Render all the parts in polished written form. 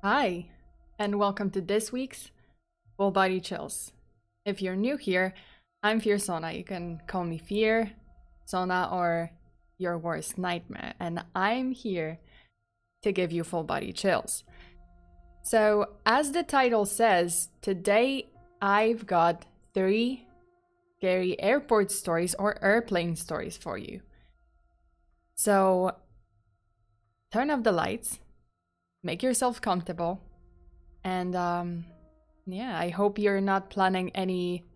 Hi, and welcome to this week's Full Body Chills. If you're new here, I'm FEARSONA. You can call me Fear, Sona, or your worst nightmare, and I'm here to give you full body chills. So, as the title says, today I've got 3 scary airport stories or airplane stories for you. So, turn off the lights, make yourself comfortable, and yeah, I hope you're not planning any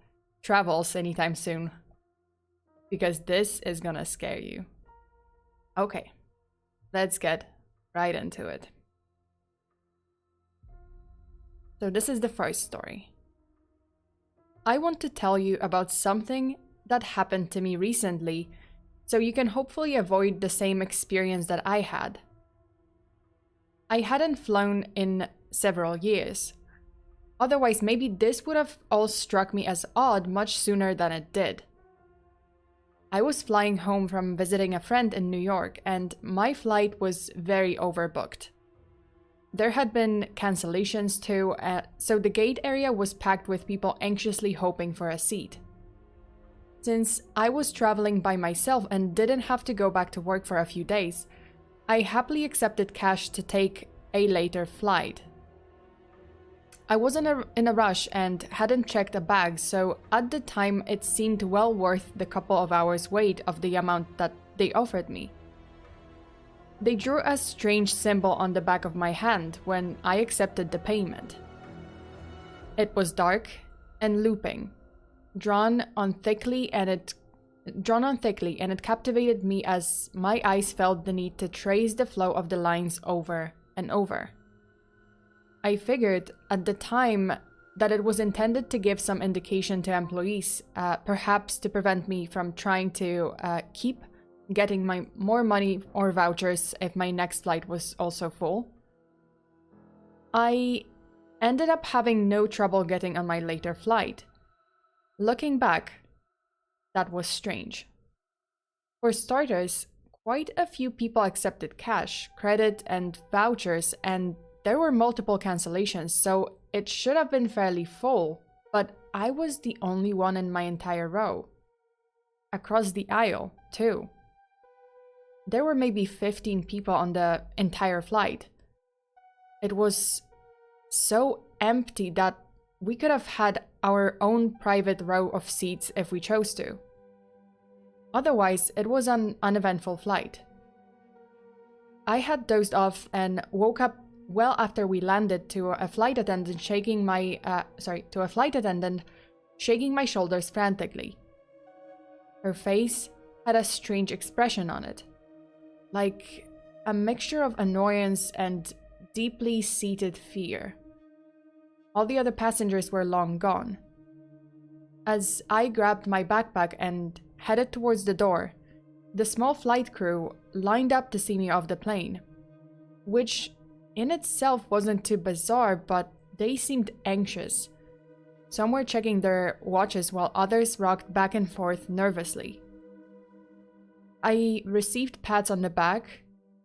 travels anytime soon, because this is gonna scare you. Okay, let's get right into it. So this is the first story. I want to tell you about something that happened to me recently, so you can hopefully avoid the same experience that I had. I hadn't flown in several years. Otherwise, maybe this would have all struck me as odd much sooner than it did. I was flying home from visiting a friend in New York, and my flight was very overbooked. There had been cancellations too, so the gate area was packed with people anxiously hoping for a seat. Since I was traveling by myself and didn't have to go back to work for a few days, I happily accepted cash to take a later flight. I wasn't in a rush and hadn't checked a bag, so at the time it seemed well worth the couple of hours wait of the amount that they offered me. They drew a strange symbol on the back of my hand when I accepted the payment. It was dark and looping, drawn on thickly, and it captivated me as my eyes felt the need to trace the flow of the lines over and over. I figured at the time that it was intended to give some indication to employees, perhaps to prevent me from trying to keep getting more money or vouchers if my next flight was also full. I ended up having no trouble getting on my later flight. Looking back, that was strange. For starters, quite a few people accepted cash, credit, and vouchers, and there were multiple cancellations, so it should have been fairly full, but I was the only one in my entire row. Across the aisle, too. There were maybe 15 people on the entire flight. It was so empty that we could have had our own private row of seats if we chose to. Otherwise, it was an uneventful flight. I had dozed off and woke up well after we landed to a flight attendant shaking my shoulders frantically. Her face had a strange expression on it, like a mixture of annoyance and deeply seated fear. All the other passengers were long gone. As I grabbed my backpack and headed towards the door, the small flight crew lined up to see me off the plane, which in itself wasn't too bizarre, but they seemed anxious. Some were checking their watches while others rocked back and forth nervously. I received pats on the back,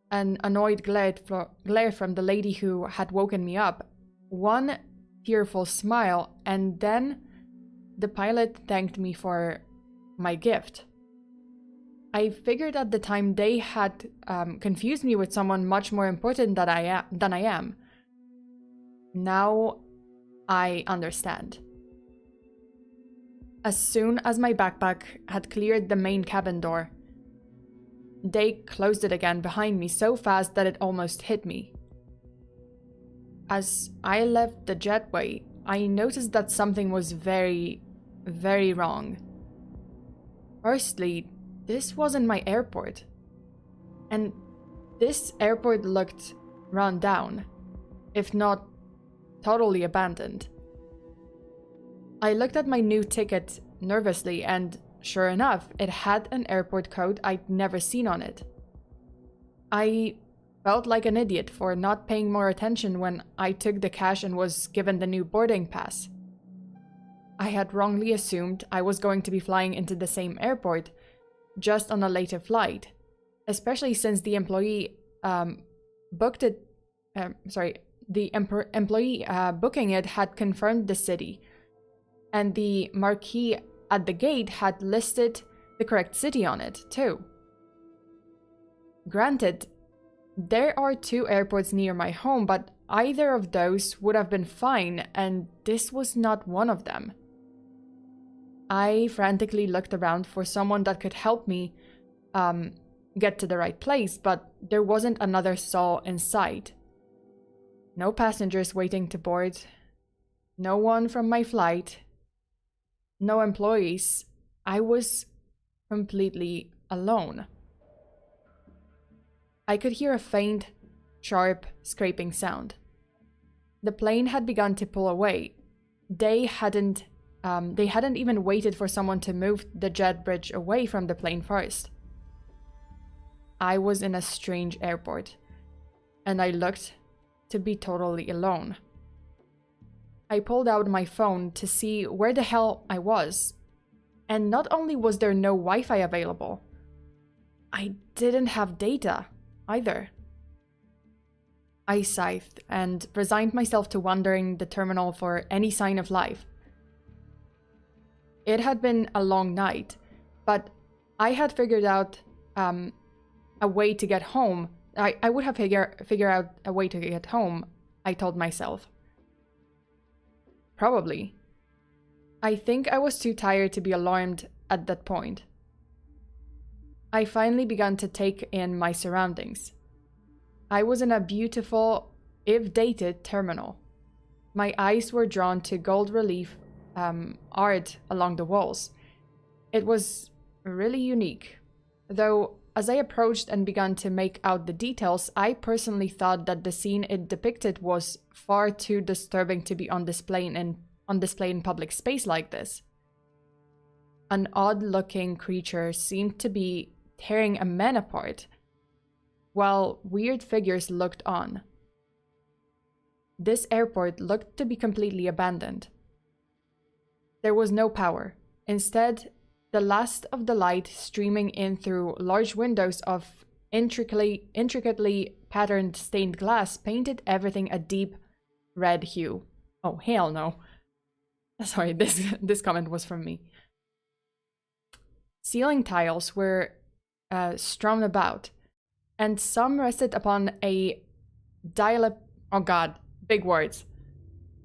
an annoyed glare from the lady who had woken me up, one tearful smile, and then the pilot thanked me for my gift. I figured at the time they had confused me with someone much more important than I am. Now I understand. As soon as my backpack had cleared the main cabin door, they closed it again behind me so fast that it almost hit me. As I left the jetway, I noticed that something was very, very wrong. Firstly, this wasn't my airport. And this airport looked run down, if not totally abandoned. I looked at my new ticket nervously, and sure enough, it had an airport code I'd never seen on it. I felt like an idiot for not paying more attention when I took the cash and was given the new boarding pass. I had wrongly assumed I was going to be flying into the same airport, just on a later flight, especially since the employee booked it the employee booking it had confirmed the city, and the marquee at the gate had listed the correct city on it, too. Granted, there are 2 airports near my home, but either of those would have been fine, and this was not one of them. I frantically looked around for someone that could help me get to the right place, but there wasn't another soul in sight. No passengers waiting to board, no one from my flight, no employees. I was completely alone. I could hear a faint, sharp scraping sound. The plane had begun to pull away. They hadn't even waited for someone to move the jet bridge away from the plane first. I was in a strange airport, and I looked to be totally alone. I pulled out my phone to see where the hell I was, and not only was there no Wi-Fi available, I didn't have data either. I sighed and resigned myself to wandering the terminal for any sign of life. It had been a long night, but I had figured out a way to get home. I would have figure out a way to get home, I told myself. Probably. I think I was too tired to be alarmed at that point. I finally began to take in my surroundings. I was in a beautiful, if dated, terminal. My eyes were drawn to gold relief art along the walls. It was really unique, though as I approached and began to make out the details, I personally thought that the scene it depicted was far too disturbing to be on display in public space like this. An odd-looking creature seemed to be tearing a man apart, while weird figures looked on. This airport looked to be completely abandoned. There was no power. Instead, the last of the light streaming in through large windows of intricately patterned stained glass painted everything a deep red hue. Oh, hell no. Sorry, this comment was from me. Ceiling tiles were strewn about, and some rested upon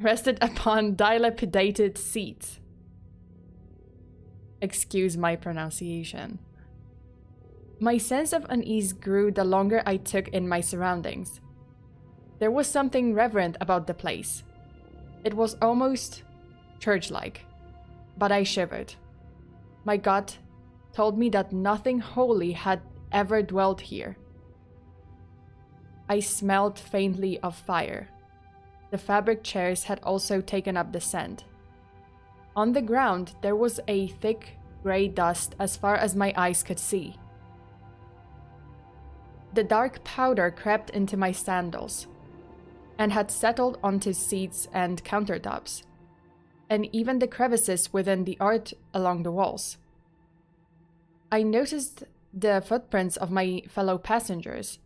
rested upon dilapidated seats. Excuse my pronunciation. My sense of unease grew the longer I took in my surroundings. There was something reverent about the place. It was almost church-like, but I shivered. My gut told me that nothing holy had ever dwelt here. I smelled faintly of fire. The fabric chairs had also taken up the scent. On the ground, there was a thick gray dust as far as my eyes could see. The dark powder crept into my sandals and had settled onto seats and countertops, and even the crevices within the art along the walls. I noticed the footprints of my fellow passengers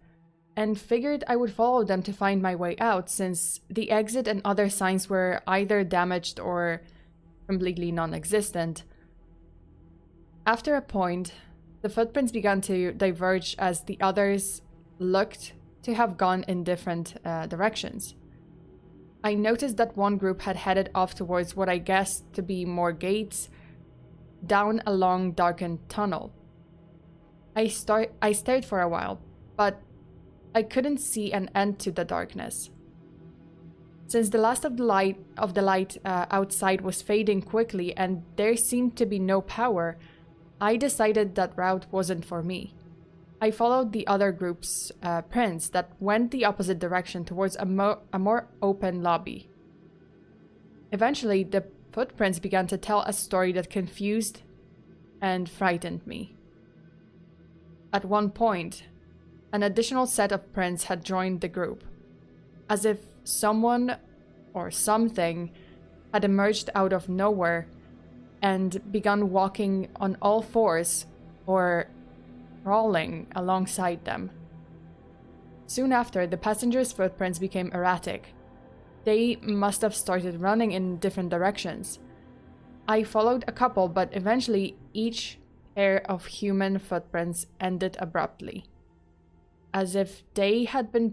and figured I would follow them to find my way out, since the exit and other signs were either damaged or completely non-existent. After a point, the footprints began to diverge as the others looked to have gone in different directions. I noticed that one group had headed off towards what I guessed to be more gates down a long darkened tunnel. I stared for a while, but I couldn't see an end to the darkness. Since the last of the light outside was fading quickly and there seemed to be no power, I decided that route wasn't for me. I followed the other group's prints that went the opposite direction towards a more open lobby. Eventually, the footprints began to tell a story that confused and frightened me. At one point, an additional set of prints had joined the group, as if someone or something had emerged out of nowhere and begun walking on all fours or crawling alongside them. Soon after, the passengers' footprints became erratic, They must have started running in different directions. I followed a couple, but eventually each pair of human footprints ended abruptly, as if they had been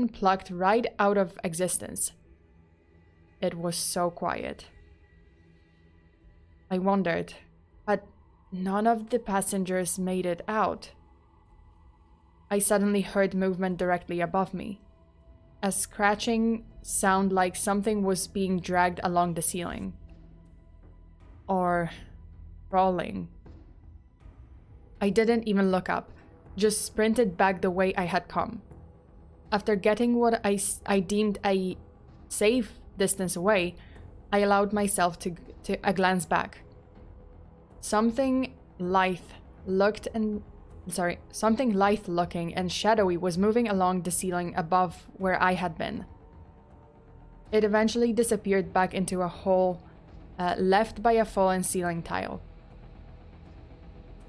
plucked right out of existence. It was so quiet. I wondered, had none of the passengers made it out? I suddenly heard movement directly above me. A scratching sound like something was being dragged along the ceiling. Or crawling. I didn't even look up, just sprinted back the way I had come. After getting what I deemed a safe distance away, I allowed myself to glance back. Something lithe-looking and shadowy was moving along the ceiling above where I had been. It eventually disappeared back into a hole left by a fallen ceiling tile.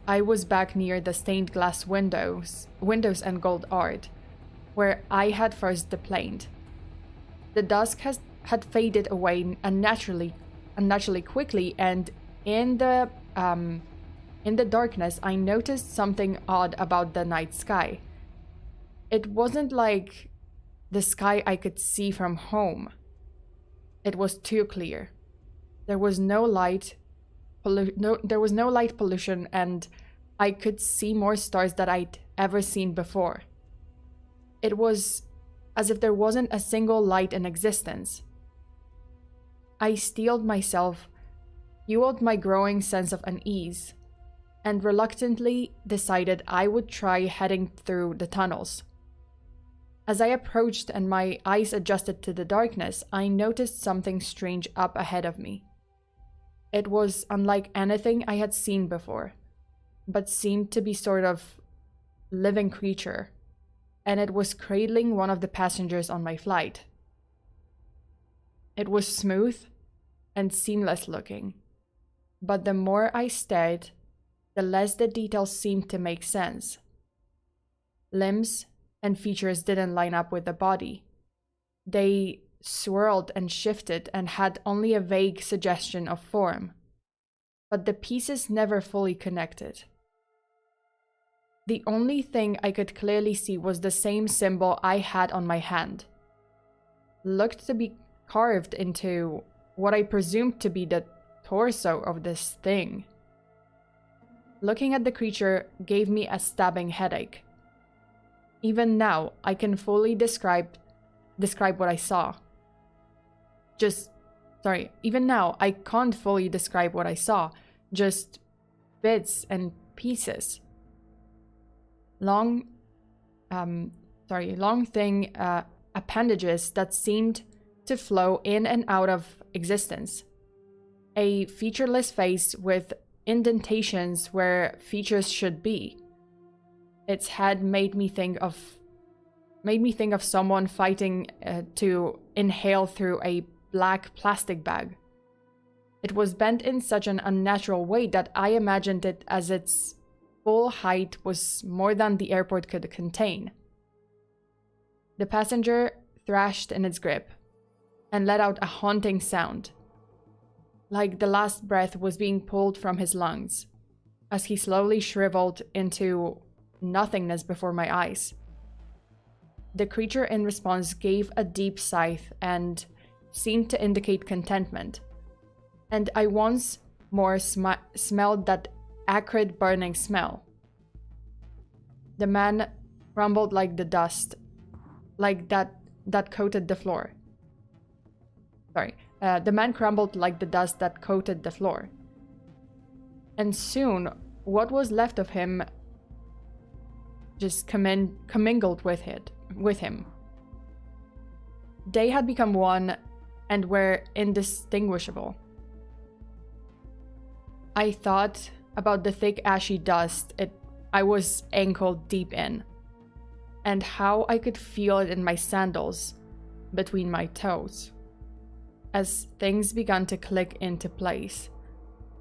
I was back near the stained glass windows and gold art, where I had first deplaned. The dusk had faded away unnaturally quickly, and in the darkness, I noticed something odd about the night sky. It wasn't like the sky I could see from home. It was too clear. There was no light pollution, and I could see more stars than I'd ever seen before. It was as if there wasn't a single light in existence. I steeled myself, fueled my growing sense of unease, and reluctantly decided I would try heading through the tunnels. As I approached and my eyes adjusted to the darkness, I noticed something strange up ahead of me. It was unlike anything I had seen before, but seemed to be sort of living creature, and it was cradling one of the passengers on my flight. It was smooth and seamless looking, but the more I stared, the less the details seemed to make sense. Limbs and features didn't line up with the body. They swirled and shifted and had only a vague suggestion of form, but the pieces never fully connected. The only thing I could clearly see was the same symbol I had on my hand. Looked to be carved into what I presumed to be the torso of this thing. Looking at the creature gave me a stabbing headache. Even now, I can fully describe what I saw. Even now, I can't fully describe what I saw. Just bits and pieces. Long thin appendages that seemed to flow in and out of existence. A featureless face with indentations where features should be. Its head made me think of someone fighting to inhale through a black plastic bag. It was bent in such an unnatural way that I imagined it as its full height was more than the airport could contain. The passenger thrashed in its grip and let out a haunting sound, like the last breath was being pulled from his lungs, as he slowly shriveled into nothingness before my eyes. The creature in response gave a deep sigh and seemed to indicate contentment, and I once more smelled that acrid burning smell. The man crumbled like the dust, that coated the floor. The man crumbled like the dust that coated the floor. And soon, what was left of him just commingled with him. They had become one and were indistinguishable. I thought about the thick ashy dust I was ankle deep in, and how I could feel it in my sandals between my toes. As things began to click into place,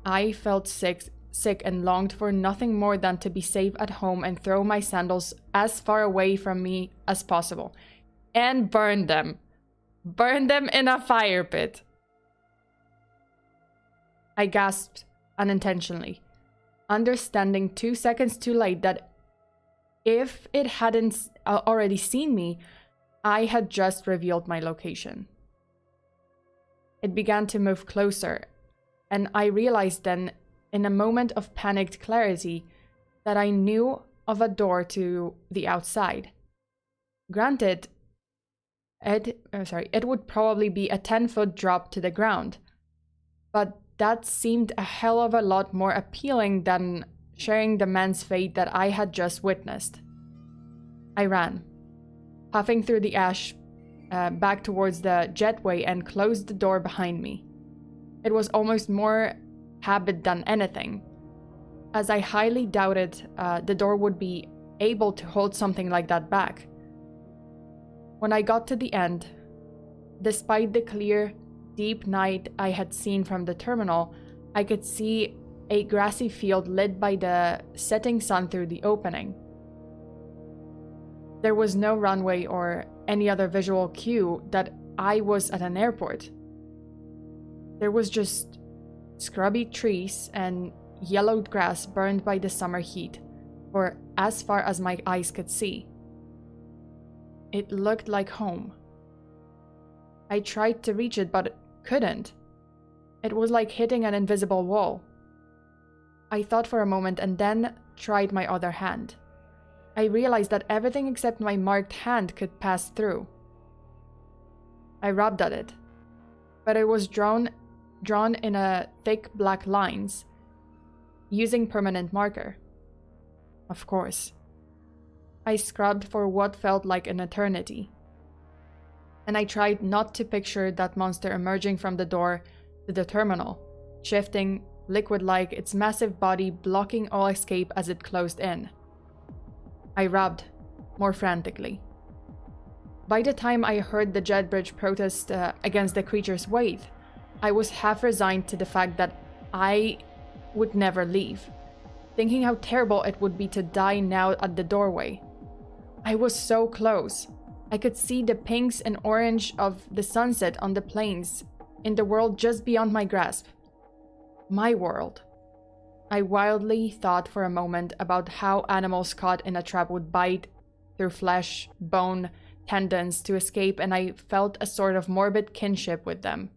I felt sick and longed for nothing more than to be safe at home and throw my sandals as far away from me as possible and burn them Burn them in a fire pit. I gasped unintentionally, understanding 2 seconds too late that if it hadn't already seen me, I had just revealed my location. It began to move closer, and I realized then, in a moment of panicked clarity, that I knew of a door to the outside. Granted, it would probably be a 10-foot drop to the ground, but that seemed a hell of a lot more appealing than sharing the man's fate that I had just witnessed. I ran, puffing through the ash back towards the jetway and closed the door behind me. It was almost more habit than anything, as I highly doubted the door would be able to hold something like that back. When I got to the end, despite the clear, deep night I had seen from the terminal, I could see a grassy field lit by the setting sun through the opening. There was no runway or any other visual cue that I was at an airport. There was just scrubby trees and yellowed grass burned by the summer heat, for as far as my eyes could see. It looked like home. I tried to reach it, but couldn't. It was like hitting an invisible wall. I thought for a moment and then tried my other hand. I realized that everything except my marked hand could pass through. I rubbed at it, but it was drawn in a thick black lines, using permanent marker. Of course. I scrubbed for what felt like an eternity. And I tried not to picture that monster emerging from the door to the terminal, shifting, liquid-like, its massive body blocking all escape as it closed in. I rubbed, more frantically. By the time I heard the jet bridge protest against the creature's weight, I was half resigned to the fact that I would never leave, thinking how terrible it would be to die now at the doorway. I was so close. I could see the pinks and orange of the sunset on the plains, in the world just beyond my grasp. My world. I wildly thought for a moment about how animals caught in a trap would bite through flesh, bone, tendons to escape, and I felt a sort of morbid kinship with them.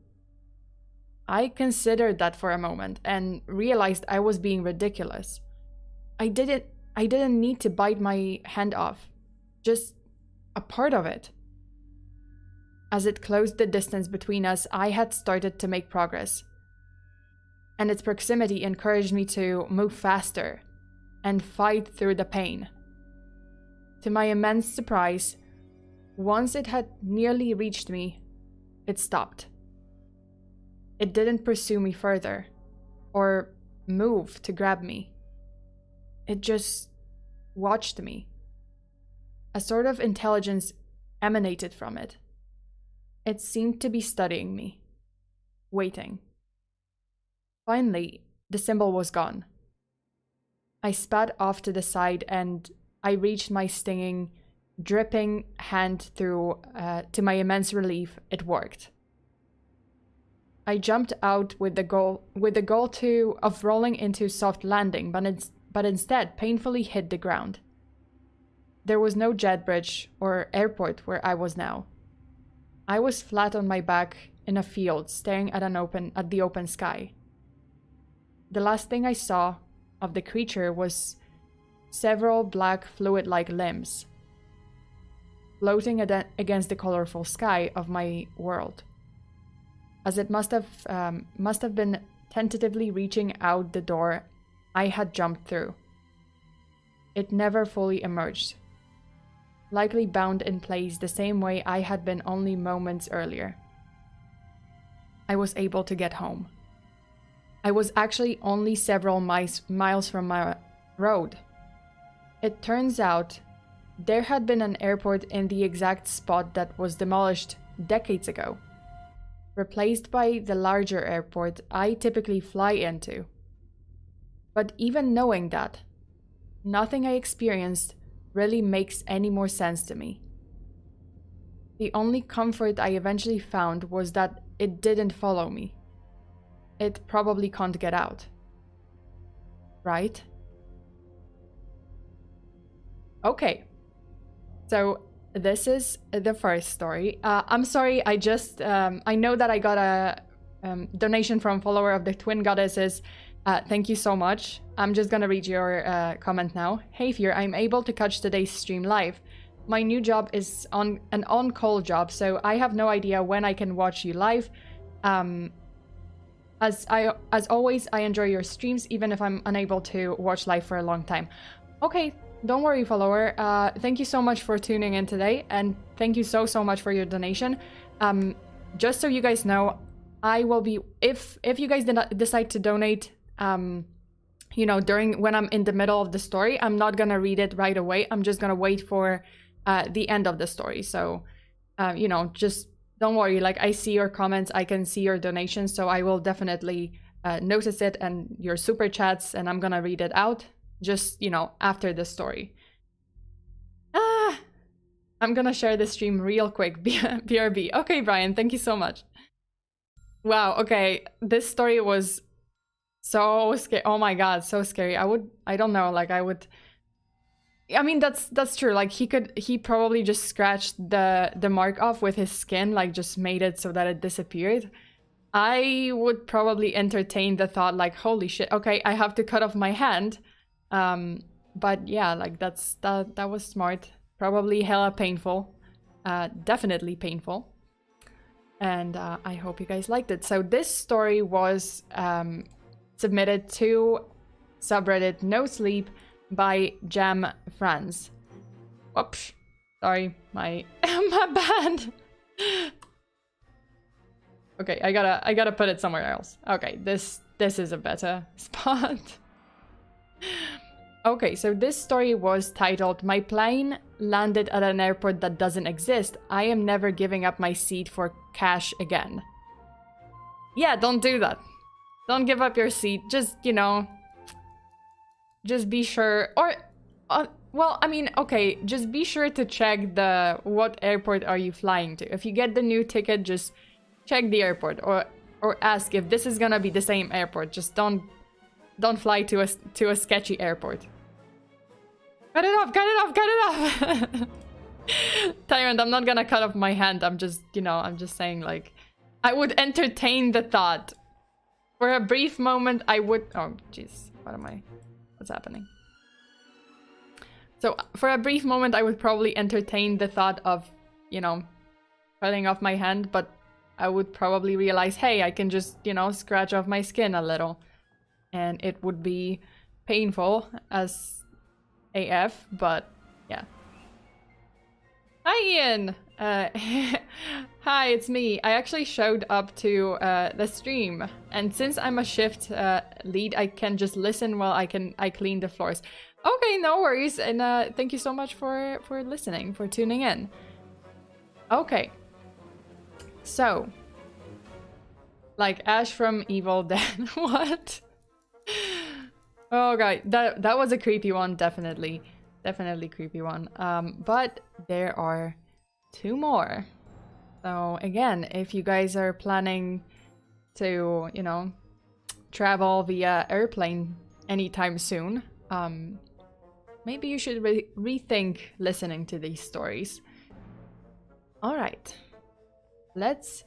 I considered that for a moment and realized I was being ridiculous. I didn't need to bite my hand off, just a part of it. As it closed the distance between us, I had started to make progress, and its proximity encouraged me to move faster and fight through the pain. To my immense surprise, once it had nearly reached me, it stopped. It didn't pursue me further, or move to grab me. It just watched me. A sort of intelligence emanated from it. It seemed to be studying me, waiting. Finally, the symbol was gone. I spat off to the side and I reached my stinging, dripping hand through. To my immense relief, it worked. I jumped out with the goal of rolling into soft landing, but instead painfully hit the ground. There was no jet bridge or airport where I was now. I was flat on my back in a field, staring at the open sky. The last thing I saw of the creature was several black fluid-like limbs floating against the colorful sky of my world, as it must have been tentatively reaching out the door I had jumped through. It never fully emerged, likely bound in place the same way I had been only moments earlier. I was able to get home. I was actually only several miles from my road. It turns out there had been an airport in the exact spot that was demolished decades ago, replaced by the larger airport I typically fly into. But even knowing that, nothing I experienced really makes any more sense to me. The only comfort I eventually found was that it didn't follow me. It probably can't get out. Right? Okay. So this is the first story. I'm sorry, I just, I know that I got a donation from follower of the Twin Goddesses. Thank you so much. I'm just gonna read your comment now. Hey Fear, I'm able to catch today's stream live. My new job is an on-call job, so I have no idea when I can watch you live. As always, I enjoy your streams, even if I'm unable to watch live for a long time. Okay, don't worry, follower. Thank you so much for tuning in today, and thank you so much for your donation. Just so you guys know, I will be, if you guys decide to donate, you know, when I'm in the middle of the story, I'm not gonna read it right away. I'm just gonna wait for the end of the story. So, you know, just don't worry. Like, I see your comments, I can see your donations, so I will definitely notice it and your super chats, and I'm gonna read it out just, you know, after the story. I'm gonna share the stream real quick. BRB. Okay, Brian, thank you so much. Wow, okay, this story was so scary. Oh my god, so scary. I don't know, like, I mean, that's true. Like, he probably just scratched the mark off with his skin, like, just made it so that it disappeared. I would probably entertain the thought, like, holy shit, okay, I have to cut off my hand. But yeah, like, that was smart. Probably hella painful. Definitely painful. And I hope you guys liked it. So this story was submitted to subreddit No Sleep by Jam Franz. Whoops. Sorry, my bad. Okay, I gotta put it somewhere else. Okay, this is a better spot. Okay, so this story was titled, My plane landed at an airport that doesn't exist. I am never giving up my seat for cash again. Yeah, don't do that. Don't give up your seat. Just, you know, just be sure, or, well, I mean, okay, just be sure to check what airport are you flying to. If you get the new ticket, just check the airport, or ask if this is gonna be the same airport. Just don't fly to a sketchy airport. Cut it off, cut it off, cut it off! Tyrant, I'm not gonna cut off my hand. I'm just, you know, I'm just saying, like, I would entertain the thought. For a brief moment, I would... Oh, jeez. What's happening? So, for a brief moment, I would probably entertain the thought of, you know, cutting off my hand, but I would probably realize, hey, I can just, you know, scratch off my skin a little. And it would be painful as AF, but yeah. Hi, Ian! Hi, it's me. I actually showed up to the stream, and since I'm a shift lead, I can just listen while I clean the floors. Okay, no worries, and thank you so much for listening, for tuning in. Okay. So, like Ash from Evil Dead. What? Oh god, that was a creepy one, definitely creepy one. But there are two more. So again, if you guys are planning to, you know, travel via airplane anytime soon, maybe you should rethink listening to these stories. All right, let's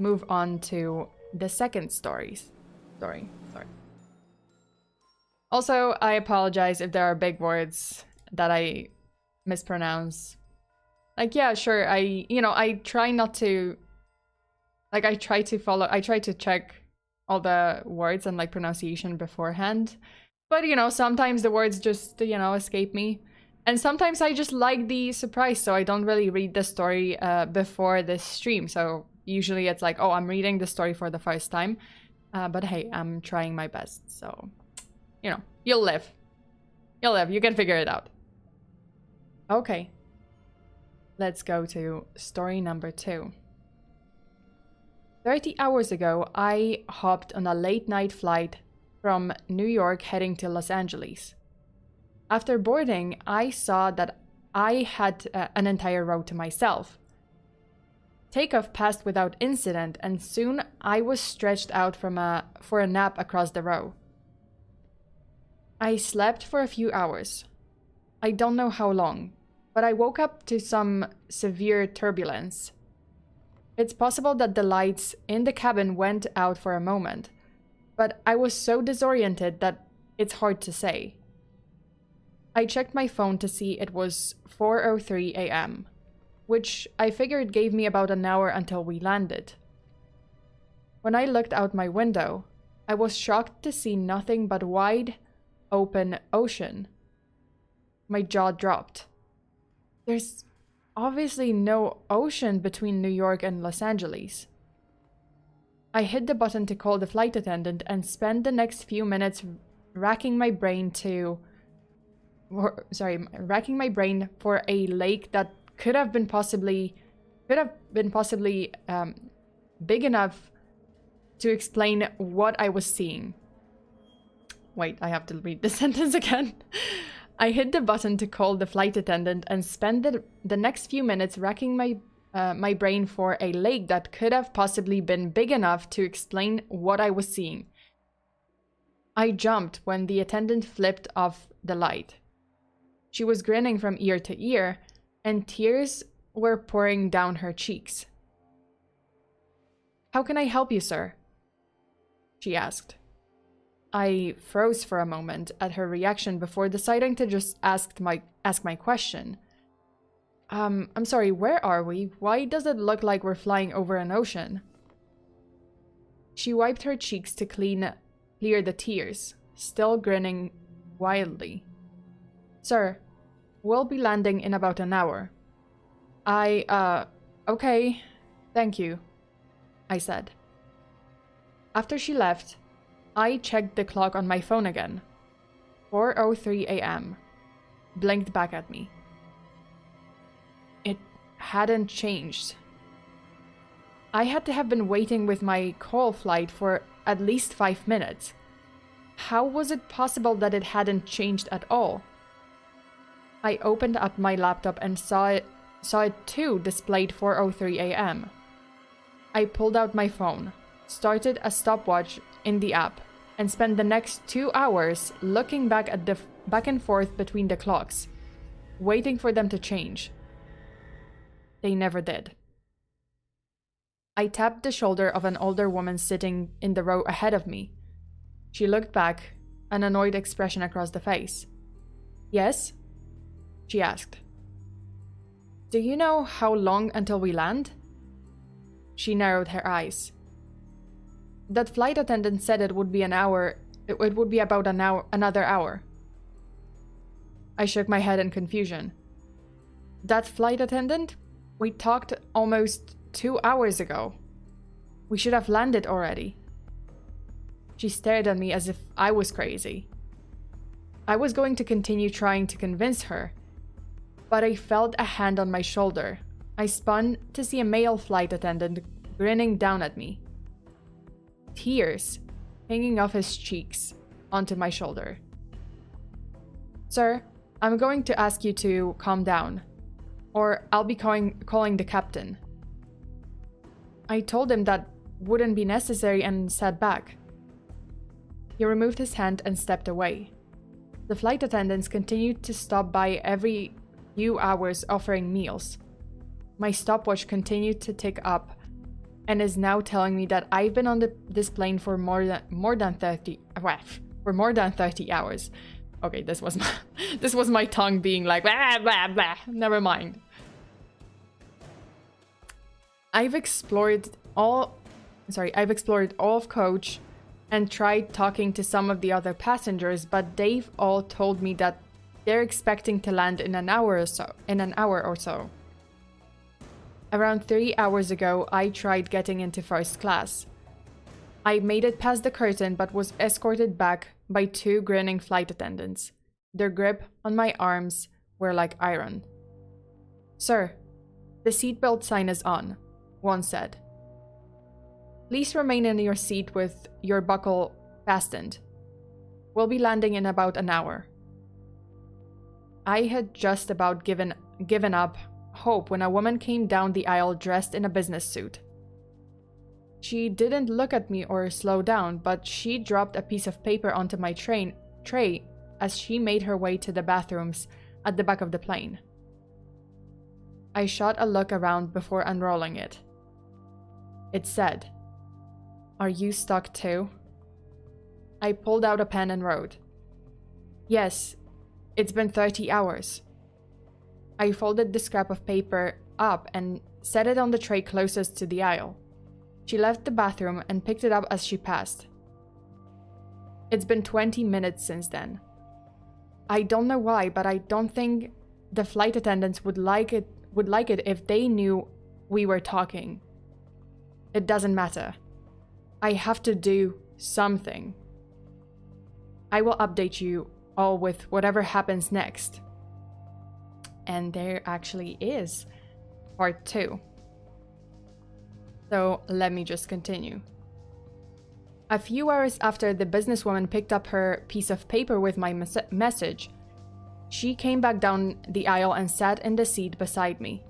move on to the second story. Sorry. Also, I apologize if there are big words that I mispronounce. Like, yeah, sure, I try not to... Like, I try to check all the words and, like, pronunciation beforehand. But, you know, sometimes the words just, you know, escape me. And sometimes I just like the surprise, so I don't really read the story before this stream. So usually it's like, oh, I'm reading the story for the first time. But hey, I'm trying my best, so... You know, you'll live. You can figure it out. Okay. Let's go to story number 2. 30 hours ago, I hopped on a late-night flight from New York heading to Los Angeles. After boarding, I saw that I had an entire row to myself. takeoff passed without incident, and soon I was stretched out for a nap across the row. I slept for a few hours. I don't know how long, but I woke up to some severe turbulence. It's possible that the lights in the cabin went out for a moment, but I was so disoriented that it's hard to say. I checked my phone to see it was 4:03 a.m., which I figured gave me about an hour until we landed. When I looked out my window, I was shocked to see nothing but wide, open ocean. My jaw dropped. There's obviously no ocean between New York and Los Angeles. I hit the button to call the flight attendant and spent the next few minutes racking my brain for a lake that could have been possibly big enough to explain what I was seeing. Wait, I have to read the sentence again. I hit the button to call the flight attendant and spent the next few minutes racking my brain for a lake that could have possibly been big enough to explain what I was seeing. I jumped when the attendant flipped off the light. She was grinning from ear to ear, and tears were pouring down her cheeks. "How can I help you, sir?" she asked. I froze for a moment at her reaction before deciding to just ask my question. I'm sorry, where are we? Why does it look like we're flying over an ocean?" She wiped her cheeks to clear the tears, still grinning wildly. "Sir, we'll be landing in about an hour." Okay, thank you," I said. After she left, I checked the clock on my phone again. 4:03 a.m. Blinked back at me. It hadn't changed. I had to have been waiting with my call flight for at least 5 minutes. How was it possible that it hadn't changed at all? I opened up my laptop and saw it too displayed 4:03 a.m. I pulled out my phone, started a stopwatch in the app, and spent the next 2 hours looking back and forth between the clocks, waiting for them to change. They never did. I tapped the shoulder of an older woman sitting in the row ahead of me. She looked back, an annoyed expression across the face. "Yes?" she asked. "Do you know how long until we land?" She narrowed her eyes. "That flight attendant said it would be an hour. It would be about another hour." I shook my head in confusion. "That flight attendant? We talked almost 2 hours ago. We should have landed already." She stared at me as if I was crazy. I was going to continue trying to convince her, but I felt a hand on my shoulder. I spun to see a male flight attendant grinning down at me, tears hanging off his cheeks onto my shoulder. "Sir, I'm going to ask you to calm down, or I'll be calling the captain." I told him that wouldn't be necessary and sat back. He removed his hand and stepped away. The flight attendants continued to stop by every few hours offering meals. My stopwatch continued to tick up and is now telling me that I've been on this plane for more than 30 hours. Okay, this was my tongue being like blah blah blah. Never mind. I've explored all of coach and tried talking to some of the other passengers, but they've all told me that they're expecting to land in an hour or so. Around 3 hours ago, I tried getting into first class. I made it past the curtain but was escorted back by 2 grinning flight attendants. Their grip on my arms were like iron. "Sir, the seatbelt sign is on," one said. "Please remain in your seat with your buckle fastened. We'll be landing in about an hour." I had just about given up hope when a woman came down the aisle dressed in a business suit. She didn't look at me or slow down, but she dropped a piece of paper onto my tray as she made her way to the bathrooms at the back of the plane. I shot a look around before unrolling it. It said, "Are you stuck too?" I pulled out a pen and wrote, "Yes, it's been 30 hours." I folded the scrap of paper up and set it on the tray closest to the aisle. She left the bathroom and picked it up as she passed. It's been 20 minutes since then. I don't know why, but I don't think the flight attendants would like it if they knew we were talking. It doesn't matter. I have to do something. I will update you all with whatever happens next. And there actually is part 2. So let me just continue. A few hours after the businesswoman picked up her piece of paper with my message, she came back down the aisle and sat in the seat beside me.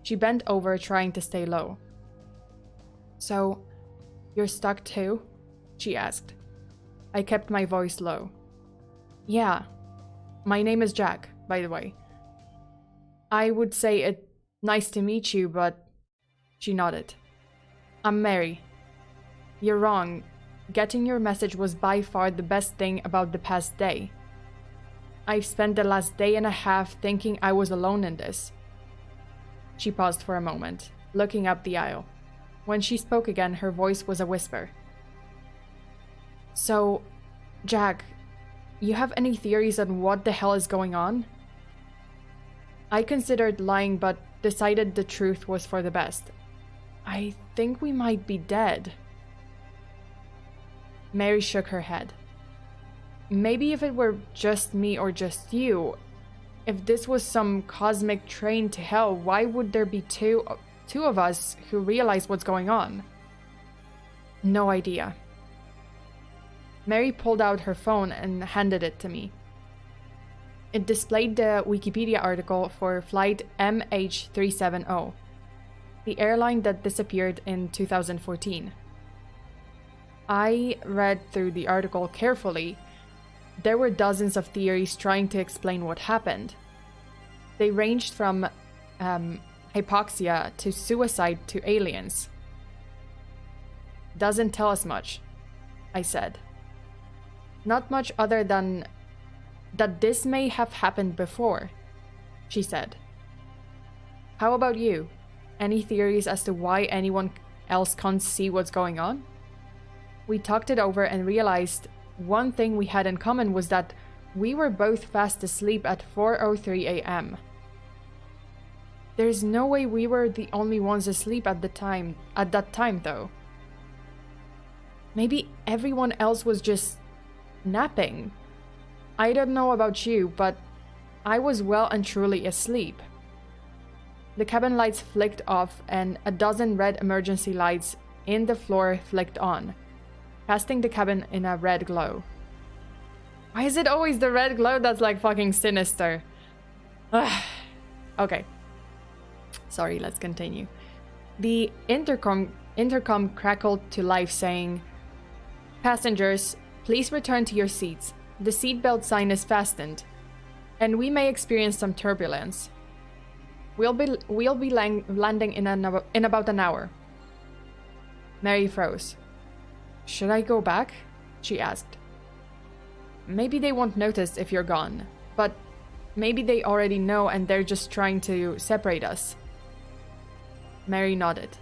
She bent over, trying to stay low. "So, you're stuck too?" she asked. I kept my voice low. "Yeah. My name is Jack, by the way. I would say it's nice to meet you, but..." She nodded. "I'm Mary. You're wrong. Getting your message was by far the best thing about the past day. I've spent the last day and a half thinking I was alone in this." She paused for a moment, looking up the aisle. When she spoke again, her voice was a whisper. "So, Jack, you have any theories on what the hell is going on?" I considered lying, but decided the truth was for the best. "I think we might be dead." Mary shook her head. "Maybe if it were just me or just you, if this was some cosmic train to hell, why would there be two of us who realize what's going on?" "No idea." Mary pulled out her phone and handed it to me. It displayed the Wikipedia article for flight MH370, the airline that disappeared in 2014. I read through the article carefully. There were dozens of theories trying to explain what happened. They ranged from hypoxia to suicide to aliens. "Doesn't tell us much," I said. "Not much other than that this may have happened before," she said. "How about you? Any theories as to why anyone else can't see what's going on?" We talked it over and realized one thing we had in common was that we were both fast asleep at 4:03 a.m. There's no way we were the only ones asleep at that time though. Maybe everyone else was just napping. I don't know about you, but I was well and truly asleep. The cabin lights flicked off and a dozen red emergency lights in the floor flicked on, casting the cabin in a red glow. Why is it always the red glow that's like fucking sinister? Ugh. Okay. Sorry, let's continue. The intercom crackled to life saying, "Passengers, please return to your seats. The seatbelt sign is fastened, and we may experience some turbulence. We'll be landing in about an hour." Mary froze. "Should I go back?" she asked. "Maybe they won't notice if you're gone, but maybe they already know and they're just trying to separate us." Mary nodded.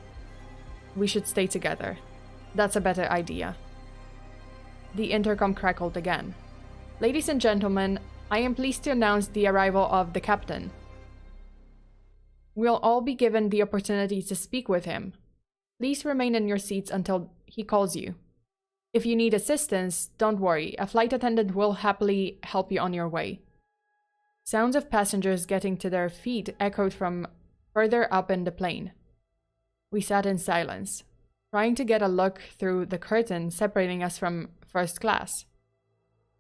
"We should stay together. That's a better idea." The intercom crackled again. "Ladies and gentlemen, I am pleased to announce the arrival of the captain. We'll all be given the opportunity to speak with him. Please remain in your seats until he calls you. If you need assistance, don't worry, a flight attendant will happily help you on your way." Sounds of passengers getting to their feet echoed from further up in the plane. We sat in silence, trying to get a look through the curtain separating us from first class.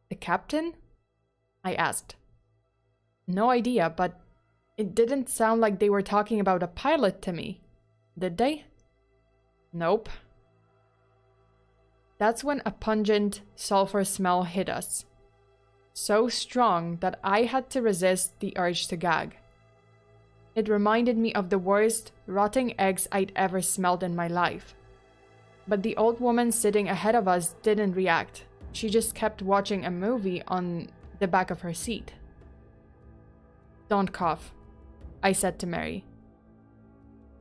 "The captain?" I asked. "No idea, but It didn't sound like they were talking about a pilot to me, did they? Nope. That's when a pungent sulfur smell hit us. So strong that I had to resist the urge to gag. It reminded me of the worst rotting eggs I'd ever smelled in my life. But the old woman sitting ahead of us didn't react. She just kept watching a movie on the back of her seat. "Don't cough," I said to Mary.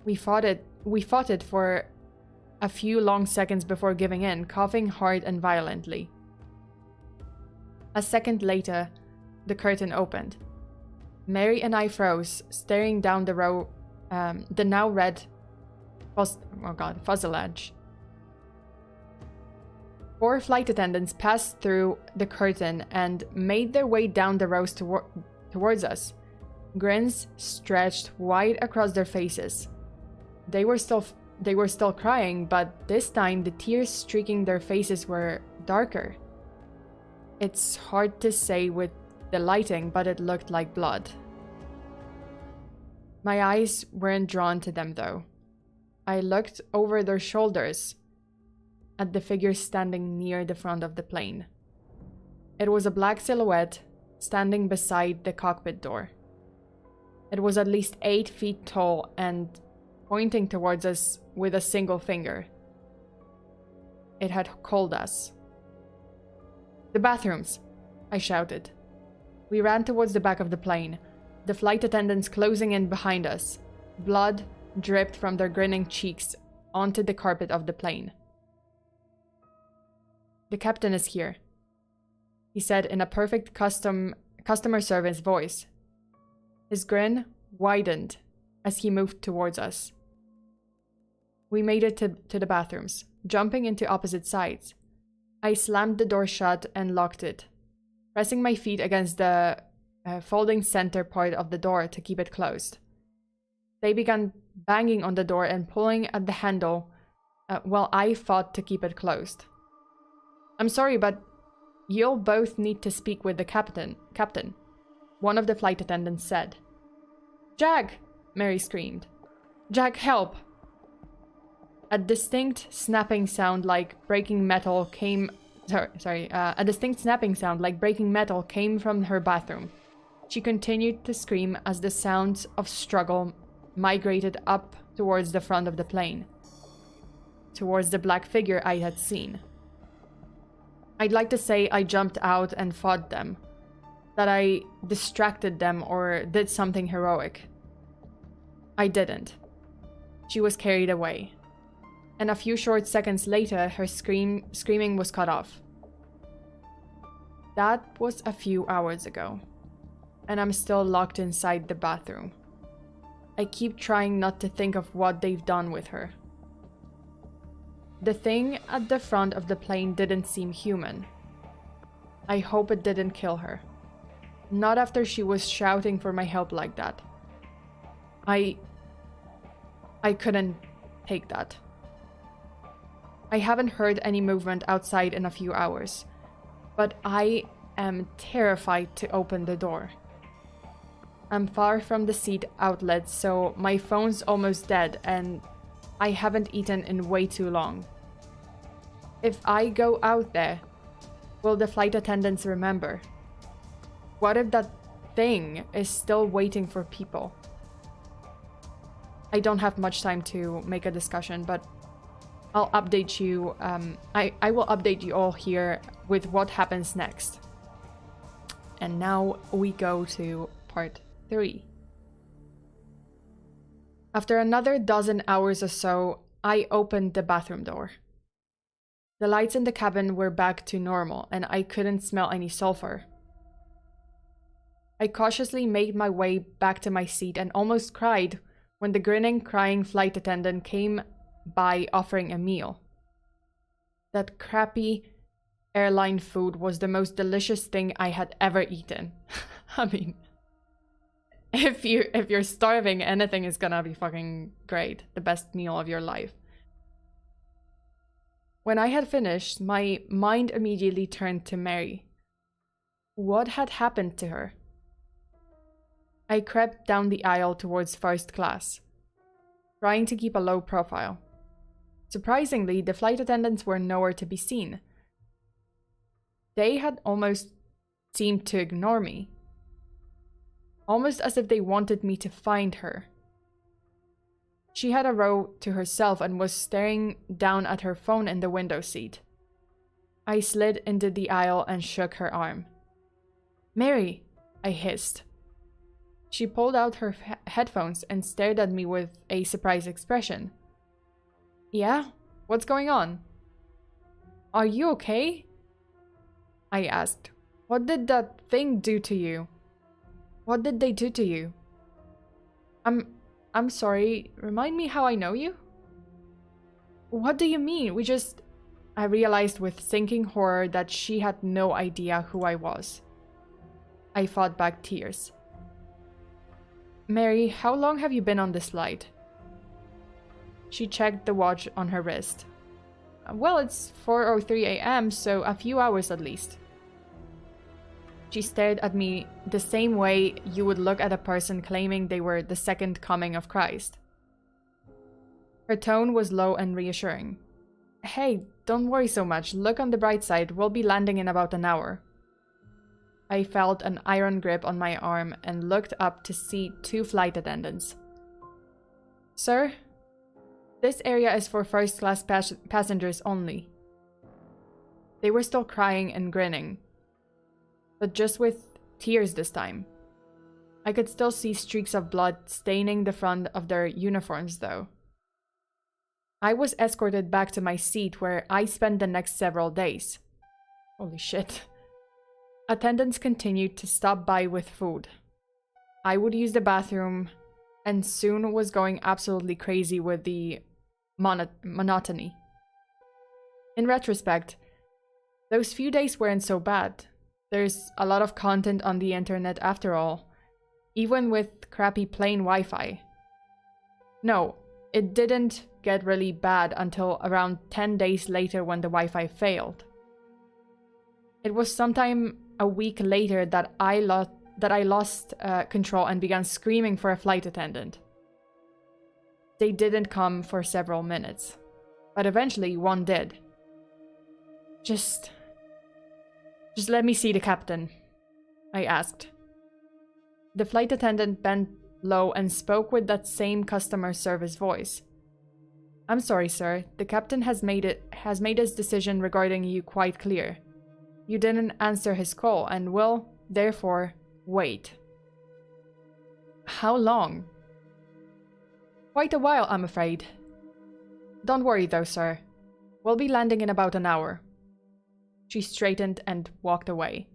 We fought it for a few long seconds before giving in, coughing hard and violently. A second later, the curtain opened. Mary and I froze, staring down the now red fuselage. 4 flight attendants passed through the curtain and made their way down the rows towards us. Grins stretched wide across their faces. They were still crying, but this time the tears streaking their faces were darker. It's hard to say with the lighting, but it looked like blood. My eyes weren't drawn to them, though. I looked over their shoulders at the figure standing near the front of the plane. It was a black silhouette standing beside the cockpit door. It was at least 8 feet tall and pointing towards us with a single finger. It had called us. "The bathrooms!" I shouted. We ran towards the back of the plane, the flight attendants closing in behind us. Blood dripped from their grinning cheeks onto the carpet of the plane. "The captain is here," he said in a perfect customer service voice. His grin widened as he moved towards us. We made it to the bathrooms, jumping into opposite sides. I slammed the door shut and locked it, pressing my feet against the folding center part of the door to keep it closed. They began banging on the door and pulling at the handle while I fought to keep it closed. "I'm sorry, but you'll both need to speak with the captain," one of the flight attendants said. "Jack!" Mary screamed. "Jack, help!" A distinct snapping sound like breaking metal came from her bathroom. She continued to scream as the sounds of struggle migrated up towards the front of the plane, towards the black figure I had seen. I'd like to say I jumped out and fought them, that I distracted them or did something heroic. I didn't. She was carried away. And a few short seconds later, her screaming was cut off. That was a few hours ago, and I'm still locked inside the bathroom. I keep trying not to think of what they've done with her. The thing at the front of the plane didn't seem human. I hope it didn't kill her. Not after she was shouting for my help like that. I couldn't take that. I haven't heard any movement outside in a few hours, but I am terrified to open the door. I'm far from the seat outlet, so my phone's almost dead and I haven't eaten in way too long. If I go out there, will the flight attendants remember? What if that thing is still waiting for people? I don't have much time to make a discussion, but I'll update you. I will update you all here with what happens next. And now we go to part 3. After another dozen hours or so, I opened the bathroom door. The lights in the cabin were back to normal, and I couldn't smell any sulfur. I cautiously made my way back to my seat and almost cried when the grinning, crying flight attendant came by offering a meal. That crappy airline food was the most delicious thing I had ever eaten. I mean, if you're starving, anything is gonna be fucking great. The best meal of your life. When I had finished, my mind immediately turned to Mary. What had happened to her? I crept down the aisle towards first class, trying to keep a low profile. Surprisingly, the flight attendants were nowhere to be seen. They had almost seemed to ignore me, almost as if they wanted me to find her. She had a row to herself and was staring down at her phone in the window seat. I slid into the aisle and shook her arm. "Mary," I hissed. She pulled out her headphones and stared at me with a surprised expression. "Yeah? What's going on?" "Are you okay?" I asked. "What did that thing do to you? What did they do to you?" I'm sorry, remind me how I know you?" "What do you mean? I realized with sinking horror that she had no idea who I was. I fought back tears. "Mary, how long have you been on this flight?" She checked the watch on her wrist. "Well, it's 4:03 a.m., so a few hours at least." She stared at me the same way you would look at a person claiming they were the second coming of Christ. Her tone was low and reassuring. "Hey, don't worry so much. Look on the bright side. We'll be landing in about an hour." I felt an iron grip on my arm and looked up to see 2 flight attendants. "Sir, this area is for first-class passengers only." They were still crying and grinning, but just with tears this time. I could still see streaks of blood staining the front of their uniforms, though. I was escorted back to my seat where I spent the next several days. Holy shit. Attendants continued to stop by with food. I would use the bathroom and soon was going absolutely crazy with the monotony. In retrospect, those few days weren't so bad. There's a lot of content on the internet after all, even with crappy plane Wi-Fi. No, it didn't get really bad until around 10 days later when the Wi-Fi failed. It was sometime a week later that I lost control and began screaming for a flight attendant. They didn't come for several minutes, but eventually one did. Just let me see the captain," I asked. The flight attendant bent low and spoke with that same customer service voice. "I'm sorry, sir. The captain has made his decision regarding you quite clear. You didn't answer his call and will, therefore, wait." "How long?" "Quite a while, I'm afraid." "Don't worry though, sir. We'll be landing in about an hour." She straightened and walked away.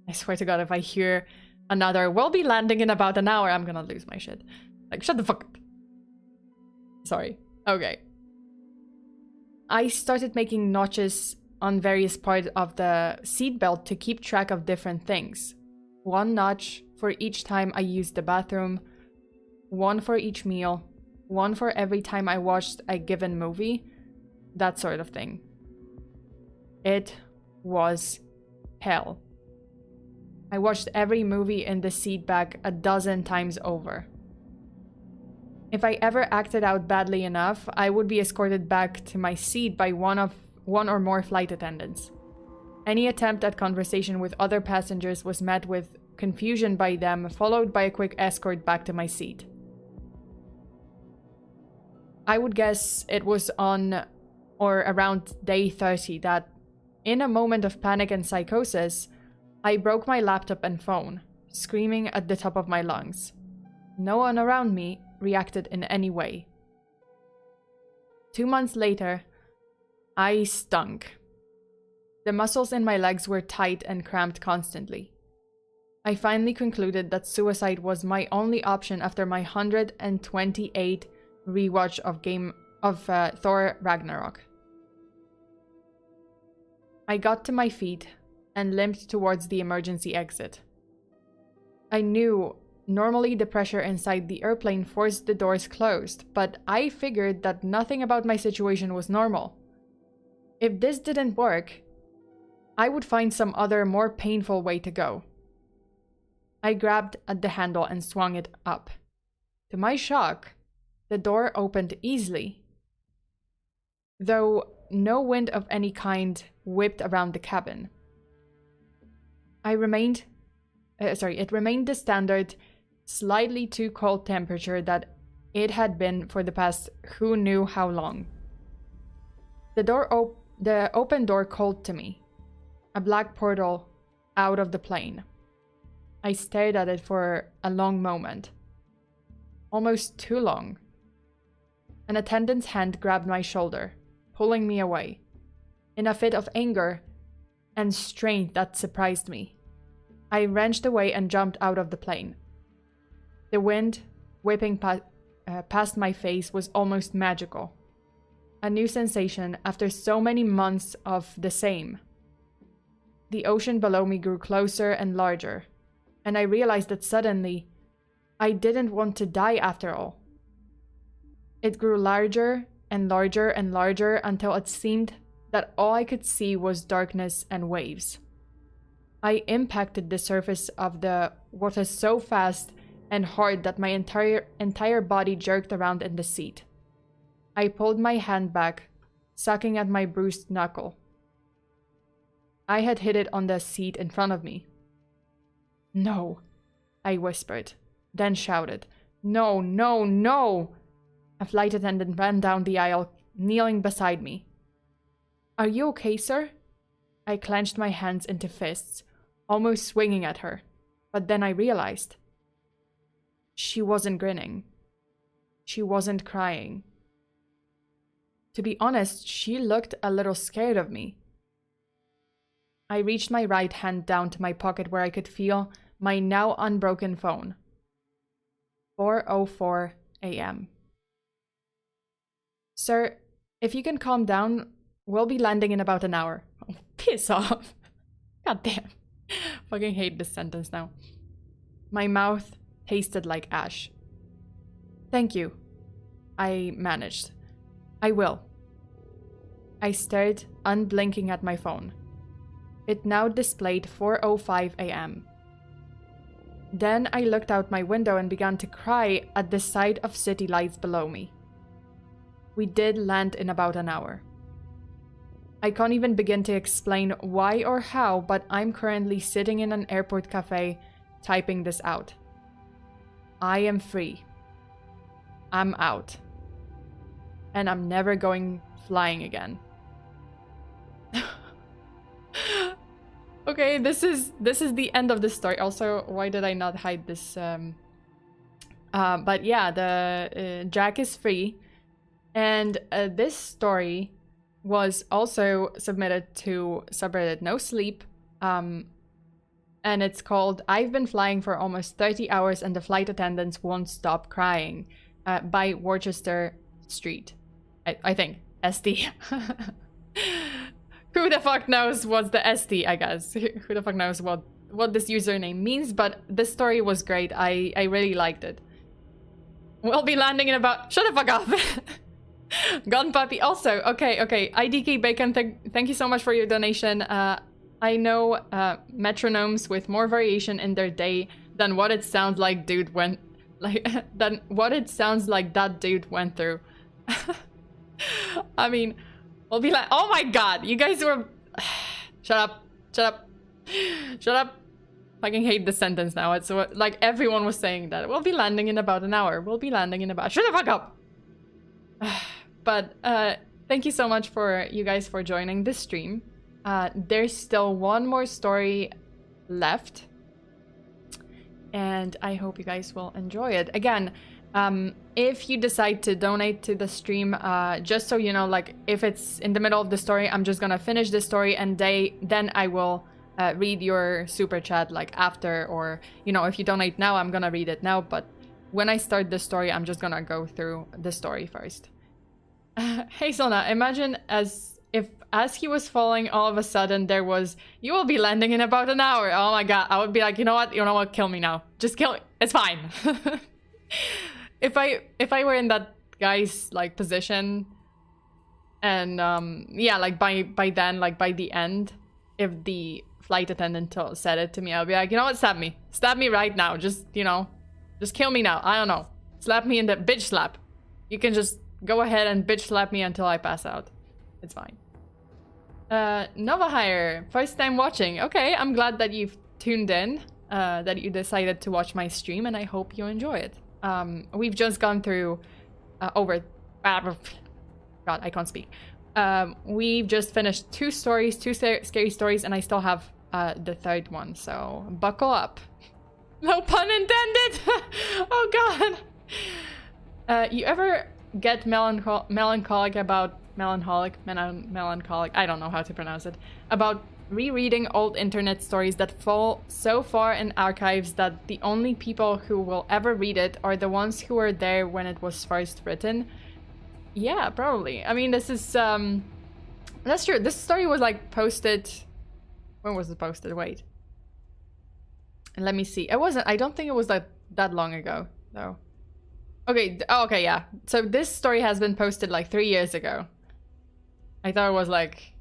I swear to God, if I hear another, "We'll be landing in about an hour," I'm gonna lose my shit. Like, shut the fuck up. Sorry. Okay. I started making notches on various parts of the seatbelt to keep track of different things. 1 notch for each time I used the bathroom, 1 for each meal, 1 for every time I watched a given movie, that sort of thing. It was hell. I watched every movie in the seat back a dozen times over. If I ever acted out badly enough, I would be escorted back to my seat by one or more flight attendants. Any attempt at conversation with other passengers was met with confusion by them, followed by a quick escort back to my seat. I would guess it was on or around day 30 that, in a moment of panic and psychosis, I broke my laptop and phone, screaming at the top of my lungs. No one around me reacted in any way. 2 months later, I stunk. The muscles in my legs were tight and cramped constantly. I finally concluded that suicide was my only option after my 128 rewatch of Thor Ragnarok. I got to my feet and limped towards the emergency exit. I knew normally the pressure inside the airplane forced the doors closed, but I figured that nothing about my situation was normal. If this didn't work, I would find some other more painful way to go. I grabbed at the handle and swung it up. To my shock, the door opened easily, though no wind of any kind whipped around the cabin. It remained the standard, slightly too cold temperature that it had been for the past who knew how long. The open door called to me, a black portal out of the plane. I stared at it for a long moment, almost too long. An attendant's hand grabbed my shoulder, pulling me away, in a fit of anger and strength that surprised me. I wrenched away and jumped out of the plane. The wind whipping past my face was almost magical. A new sensation after so many months of the same. The ocean below me grew closer and larger, and I realized that suddenly I didn't want to die after all. It grew larger and larger and larger until it seemed that all I could see was darkness and waves. I impacted the surface of the water so fast and hard that my entire body jerked around in the seat. I pulled my hand back, sucking at my bruised knuckle. I had hit it on the seat in front of me. "No," I whispered, then shouted, "No, no, no!" A flight attendant ran down the aisle, kneeling beside me. "Are you okay, sir?" I clenched my hands into fists, almost swinging at her, but then I realized. She wasn't grinning. She wasn't crying. To be honest, she looked a little scared of me. I reached my right hand down to my pocket where I could feel my now unbroken phone. 4:04 a.m. "Sir, if you can calm down, we'll be landing in about an hour." Oh, piss off. God damn. Fucking hate this sentence now. My mouth tasted like ash. "Thank you," I managed. "I will." I stared, unblinking at my phone. It now displayed 4:05 a.m. Then I looked out my window and began to cry at the sight of city lights below me. We did land in about an hour. I can't even begin to explain why or how, but I'm currently sitting in an airport cafe typing this out. I am free. I'm out. And I'm never going flying again. Okay, this is the end of the story. Also, why did I not hide this? But yeah, the Jack is free. And this story was also submitted to subreddit No Sleep. And it's called "I've been flying for almost 30 hours and the flight attendants won't stop crying" by Worcester Street. I think. SD. Who the fuck knows what's the SD, I guess. Who the fuck knows what this username means, but this story was great. I really liked it. We'll be landing in about... Shut the fuck up! Gone Puppy. Also, okay. IDK Bacon, thank you so much for your donation. I know metronomes with more variation in their day than what it sounds like that dude went through. I mean, we'll be like, oh my god, you guys were... Shut up. Fucking hate this sentence now. It's like everyone was saying that. We'll be landing in about an hour. Shut the fuck up! But thank you so much for you guys for joining this stream. There's still one more story left. And I hope you guys will enjoy it. Again, if you decide to donate to the stream, just so you know, like if it's in the middle of the story, I'm just gonna finish the story and then I will read your super chat like after, or you know, if you donate now, I'm gonna read it now, but when I start the story, I'm just gonna go through the story first. Hey Sona, imagine as he was falling, all of a sudden there was, "You will be landing in about an hour." Oh my god, I would be like, you know what, kill me now. Just kill me. It's fine. If I were in that guy's like position, and yeah, like by then, like by the end, if the flight attendant said it to me, I'll be like, you know what, stab me. Stab me right now. Just, you know, just kill me now. I don't know. Slap me in the bitch slap. You can just go ahead and bitch slap me until I pass out. It's fine. Nova Hire, first time watching. Okay, I'm glad that you've tuned in, that you decided to watch my stream, and I hope you enjoy it. We've just gone through God, I can't speak. We've just finished 2 stories, 2 scary stories, and I still have the 3rd one, so buckle up. No pun intended! Oh god! You ever get melancholic about... melancholic, I don't know how to pronounce it, about rereading old internet stories that fall so far in archives that the only people who will ever read it are the ones who were there when it was first written? Yeah, probably. I mean, this is, that's true. This story was, like, posted... When was it posted? Wait. And let me see. It wasn't... I don't think it was, like, that long ago, though. Okay, okay, yeah. So this story has been posted, like, 3 years ago. I thought it was, like,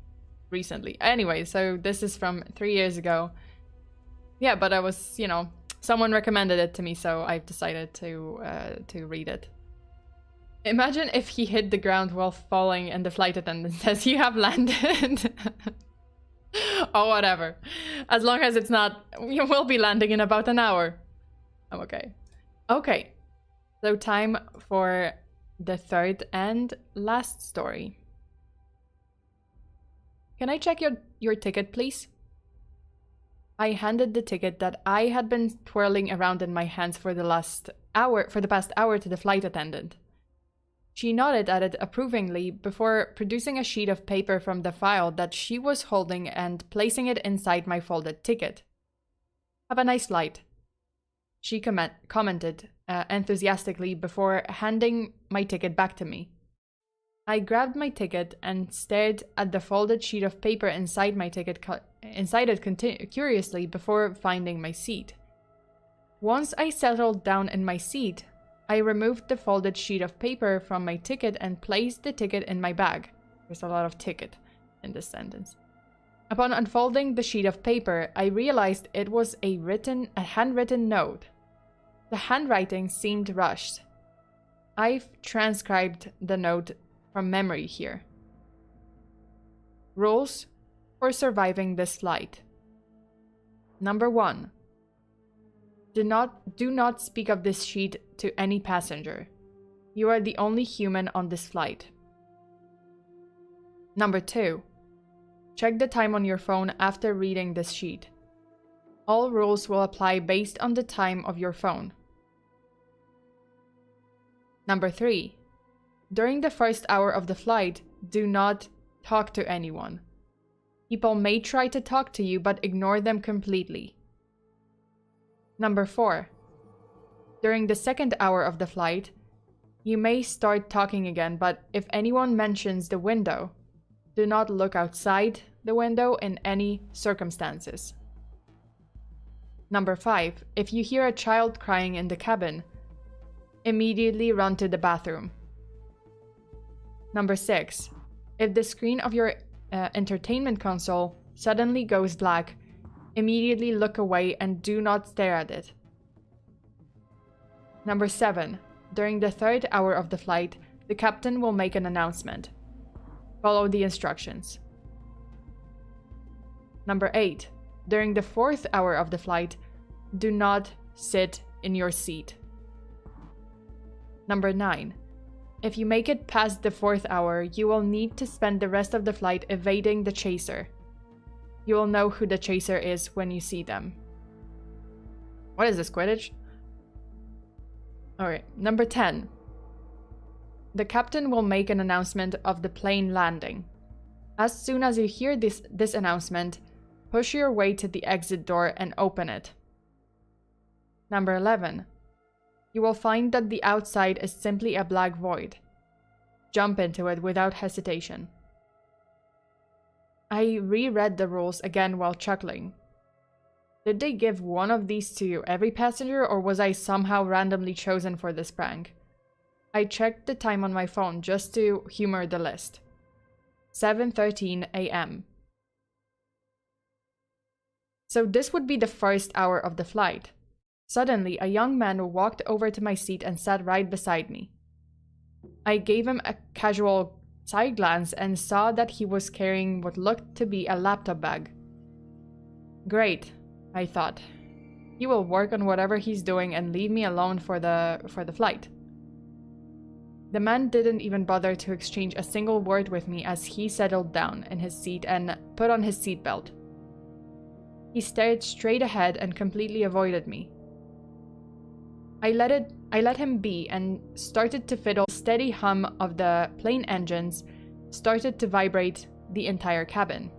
recently. Anyway, so this is from 3 years ago. Yeah, but I was, you know... Someone recommended it to me, so I've decided to read it. Imagine if he hit the ground while falling and the flight attendant says, "You have landed." Oh, whatever. As long as it's not, you will be landing in about an hour. I'm okay. Okay. So time for the 3rd and last story. Can I check your ticket, please? I handed the ticket that I had been twirling around in my hands for the past hour to the flight attendant. She nodded at it approvingly before producing a sheet of paper from the file that she was holding and placing it inside my folded ticket. "Have a nice flight," she commented enthusiastically before handing my ticket back to me. I grabbed my ticket and stared at the folded sheet of paper inside my ticket, curiously before finding my seat. Once I settled down in my seat, I removed the folded sheet of paper from my ticket and placed the ticket in my bag. There's a lot of ticket in this sentence. Upon unfolding the sheet of paper, I realized it was a handwritten note. The handwriting seemed rushed. I've transcribed the note from memory here. Rules for surviving this flight. Number 1. Do not speak of this sheet to any passenger. You are the only human on this flight. Number 2. Check the time on your phone after reading this sheet. All rules will apply based on the time of your phone. Number 3. During the first hour of the flight, do not talk to anyone. People may try to talk to you, but ignore them completely. Number 4. During the second hour of the flight, you may start talking again, but if anyone mentions the window, do not look outside the window in any circumstances. Number 5. If you hear a child crying in the cabin, immediately run to the bathroom. Number 6. If the screen of your entertainment console suddenly goes black, immediately look away and do not stare at it. Number 7. During the third hour of the flight, the captain will make an announcement. Follow the instructions. Number 8. During the fourth hour of the flight, do not sit in your seat. Number 9. If you make it past the fourth hour, you will need to spend the rest of the flight evading the chaser. You will know who the chaser is when you see them. What is this, Quidditch? Alright, number 10. The captain will make an announcement of the plane landing. As soon as you hear this announcement, push your way to the exit door and open it. Number 11. You will find that the outside is simply a black void. Jump into it without hesitation. I reread the rules again while chuckling. Did they give one of these to every passenger, or was I somehow randomly chosen for this prank? I checked the time on my phone just to humor the list. 7:13 a.m. So this would be the first hour of the flight. Suddenly, a young man walked over to my seat and sat right beside me. I gave him a casual side glance and saw that he was carrying what looked to be a laptop bag. Great, I thought. He will work on whatever he's doing and leave me alone for the flight. The man didn't even bother to exchange a single word with me as he settled down in his seat and put on his seatbelt. He stared straight ahead and completely avoided me. I let him be and started to fiddle. The steady hum of the plane engines started to vibrate the entire cabin.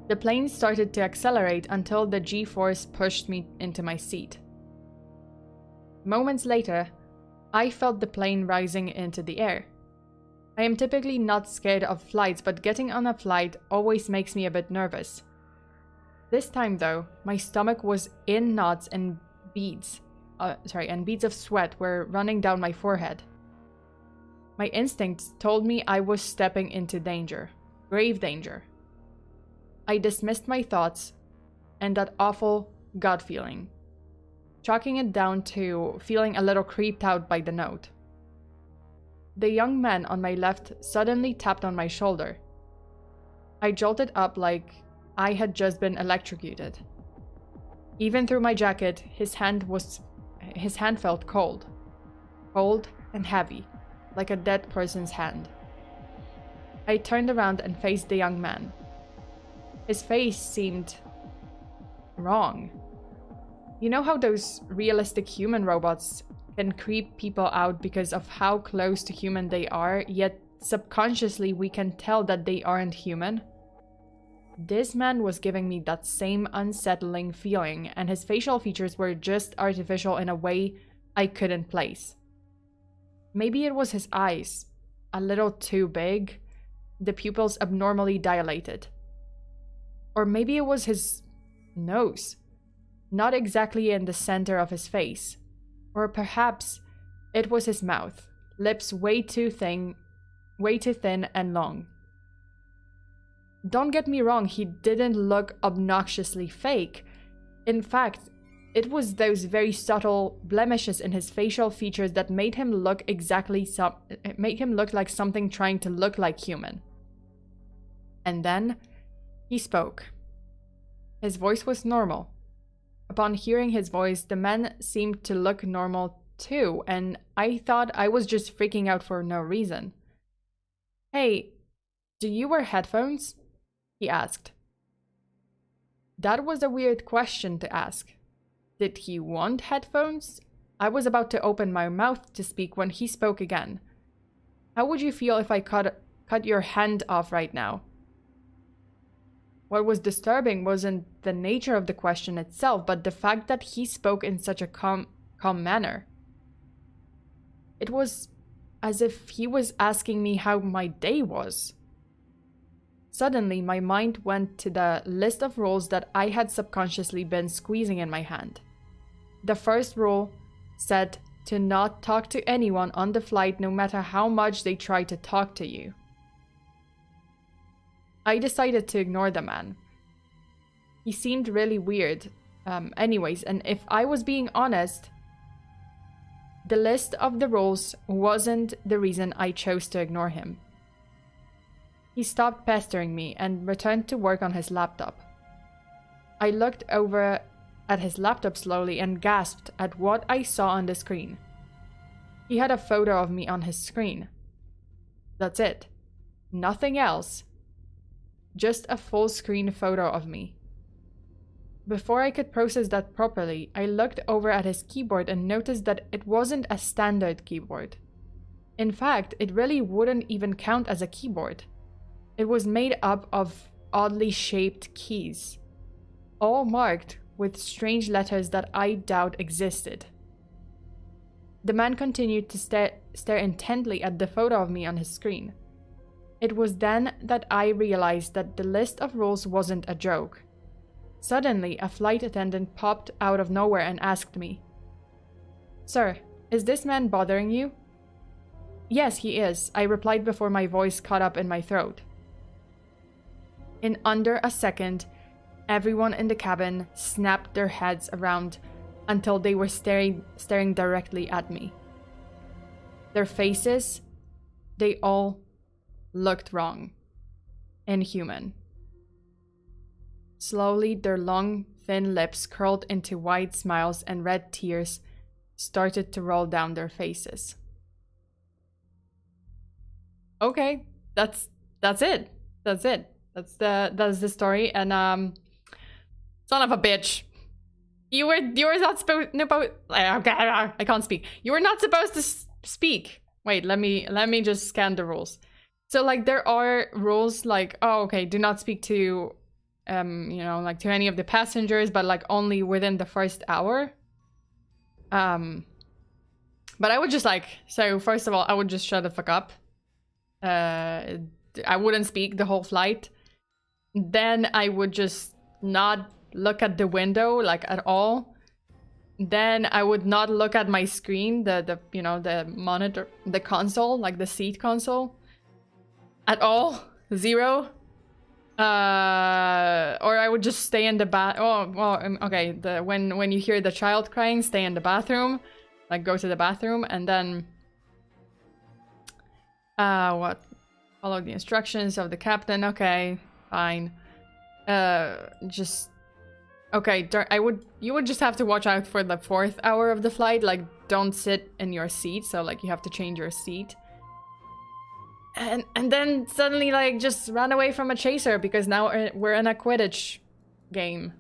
The plane started to accelerate until the G-force pushed me into my seat. Moments later, I felt the plane rising into the air. I am typically not scared of flights, but getting on a flight always makes me a bit nervous. This time though, my stomach was in knots and beads of sweat were running down my forehead. My instincts told me I was stepping into danger, grave danger. I dismissed my thoughts and that awful gut feeling, chalking it down to feeling a little creeped out by the note. The young man on my left suddenly tapped on my shoulder. I jolted up like I had just been electrocuted. Even through my jacket, his hand felt cold and heavy, like a dead person's hand. I turned around and faced the young man. His face seemed wrong. You know how those realistic human robots can creep people out because of how close to human they are, yet subconsciously we can tell that they aren't human? This man was giving me that same unsettling feeling, and his facial features were just artificial in a way I couldn't place. Maybe it was his eyes, a little too big, the pupils abnormally dilated. Or maybe it was his nose, not exactly in the center of his face. Or perhaps it was his mouth, lips way too thin and long. Don't get me wrong, he didn't look obnoxiously fake. In fact, it was those very subtle blemishes in his facial features that made him look like something trying to look like human. And then he spoke. His voice was normal. Upon hearing his voice, the man seemed to look normal too, and I thought I was just freaking out for no reason. "Hey, do you wear headphones?" he asked. That was a weird question to ask. Did he want headphones? I was about to open my mouth to speak when he spoke again. "How would you feel if I cut your hand off right now?" What was disturbing wasn't the nature of the question itself, but the fact that he spoke in such a calm manner. It was as if he was asking me how my day was. Suddenly, my mind went to the list of rules that I had subconsciously been squeezing in my hand. The first rule said to not talk to anyone on the flight, no matter how much they try to talk to you. I decided to ignore the man. He seemed really weird, anyways, and if I was being honest, the list of the rules wasn't the reason I chose to ignore him. He stopped pestering me and returned to work on his laptop. I looked over at his laptop slowly and gasped at what I saw on the screen. He had a photo of me on his screen. That's it. Nothing else. Just a full screen photo of me. Before I could process that properly, I looked over at his keyboard and noticed that it wasn't a standard keyboard. In fact, it really wouldn't even count as a keyboard. It was made up of oddly shaped keys, all marked with strange letters that I doubt existed. The man continued to stare intently at the photo of me on his screen. It was then that I realized that the list of rules wasn't a joke. Suddenly, a flight attendant popped out of nowhere and asked me, "Sir, is this man bothering you?" "Yes, he is," I replied before my voice caught up in my throat. In under a second, everyone in the cabin snapped their heads around until they were staring directly at me. Their faces, they all looked wrong, inhuman. Slowly, their long, thin lips curled into wide smiles and red tears started to roll down their faces. Okay, that's it. That's it. That's the story. And son of a bitch, you were not supposed. No, I can't speak. You were not supposed to speak. Wait, let me just scan the rules. So like there are rules like, oh okay, do not speak to you know, like to any of the passengers, but like only within the first hour. But I would just like, so first of all, I would just shut the fuck up. I wouldn't speak the whole flight. Then I would just not look at the window like at all. Then I would not look at my screen, the you know, the monitor, the console, like the seat console at all. Zero. Or I would just stay in the okay, when you hear the child crying, stay in the bathroom, like go to the bathroom, and then follow the instructions of the captain. Okay, fine. Just okay, you would just have to watch out for the 4th hour of the flight, like don't sit in your seat, so like you have to change your seat. And then suddenly like just run away from a chaser because now we're in a Quidditch game.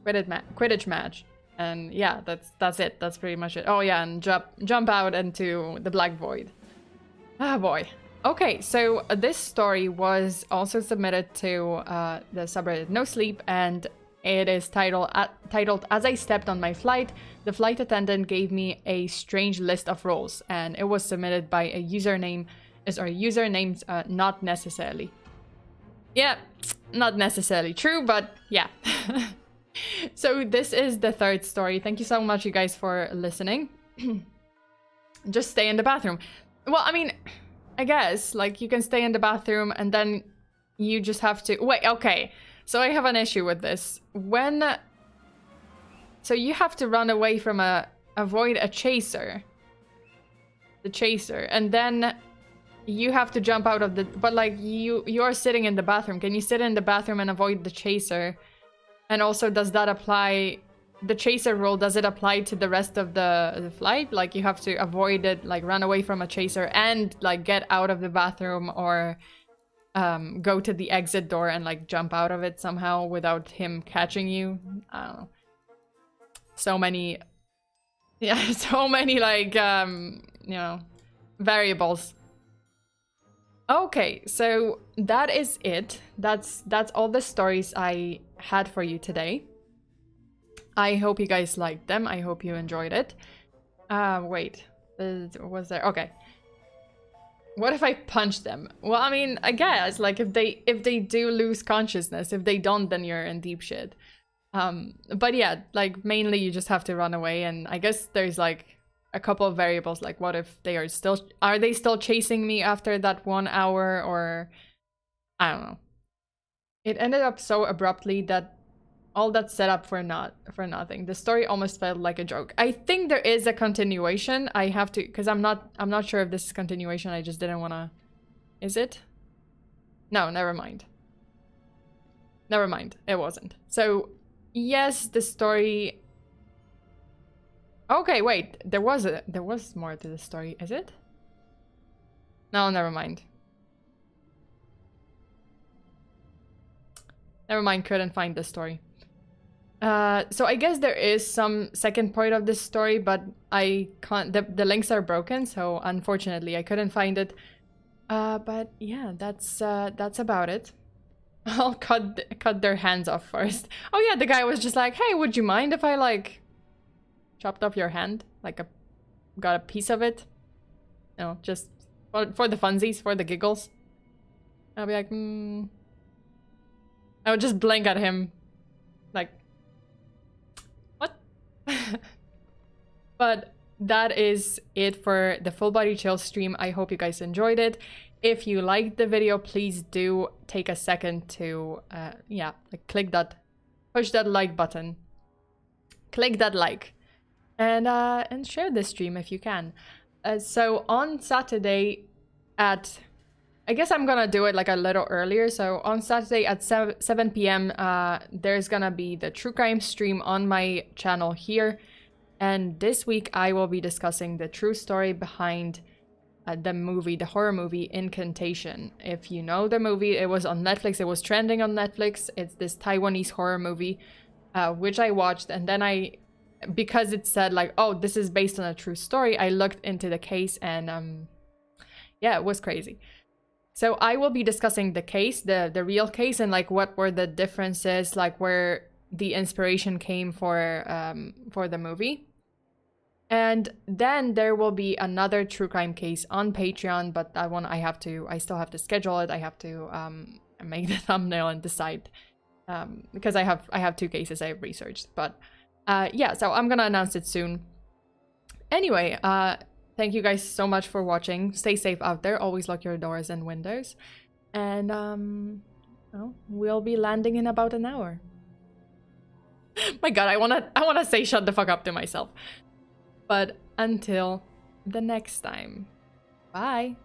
Quidditch match. And yeah, that's it. That's pretty much it. Oh yeah, and jump out into the black void. Ah boy. Okay, so this story was also submitted to the subreddit No Sleep, and it is titled As I Stepped on My Flight, the flight attendant gave me a strange list of rules, and it was submitted by a username not necessarily. Yeah, not necessarily true, but yeah. So this is the 3rd story. Thank you so much, you guys, for listening. Just stay in the bathroom. Well, I mean, I guess, like, you can stay in the bathroom and then you just have to... Wait, okay. So I have an issue with this. So you have to run away from avoid a chaser. The chaser. And then... you have to jump out of the... But, like, you're sitting in the bathroom. Can you sit in the bathroom and avoid the chaser? And also, does that apply... The chaser rule, does it apply to the rest of the flight? Like, you have to avoid it, like, run away from a chaser and, like, get out of the bathroom or go to the exit door and, like, jump out of it somehow without him catching you. I don't know. So many... Yeah, so many, like, you know, variables. Okay, so that is it. That's all the stories I had for you today. I hope you guys liked them. I hope you enjoyed it. Wait, was there? Okay. What if I punch them? Well, I mean, I guess like if they do lose consciousness, if they don't, then you're in deep shit. But yeah, like mainly you just have to run away, and I guess there's like a couple of variables, like what if they are they still chasing me after that 1 hour, or I don't know. It ended up so abruptly that all that set up for nothing. The story almost felt like a joke. I think there is a continuation. I have to, because I'm not sure if this is continuation. I just didn't want to. Is it? No, never mind. Never mind. It wasn't. So yes, the story. Okay, wait. There was more to the story. Is it? No, never mind. Never mind. Couldn't find the story. So I guess there is some second part of this story, but I can't. The links are broken, so unfortunately I couldn't find it. But yeah, that's about it. I'll cut their hands off first. Oh yeah, the guy was just like, "Hey, would you mind if I like chopped off your hand, like got a piece of it? You know, just for the funsies, for the giggles." I'll be like, I would just blink at him, like, what? But that is it for the Full Body Chill stream. I hope you guys enjoyed it. If you liked the video, please do take a second to, yeah, like click that push that like button. Click that like. And share this stream if you can. So on Saturday at... I guess I'm gonna do it like a little earlier. So on Saturday at 7 p.m. There's gonna be the true crime stream on my channel here. And this week I will be discussing the true story behind the horror movie Incantation. If you know the movie, it was on Netflix. It was trending on Netflix. It's this Taiwanese horror movie, which I watched. And then because it said like, oh, this is based on a true story, I looked into the case and yeah, it was crazy. So I will be discussing the case, the real case, and like what were the differences, like where the inspiration came for the movie. And then there will be another true crime case on Patreon, but that one I still have to schedule it. I have to make the thumbnail and decide because I have 2 cases I have researched. But yeah, so I'm gonna announce it soon. Anyway, thank you guys so much for watching. Stay safe out there. Always lock your doors and windows. And well, we'll be landing in about an hour. My God, I wanna say shut the fuck up to myself. But until the next time, bye.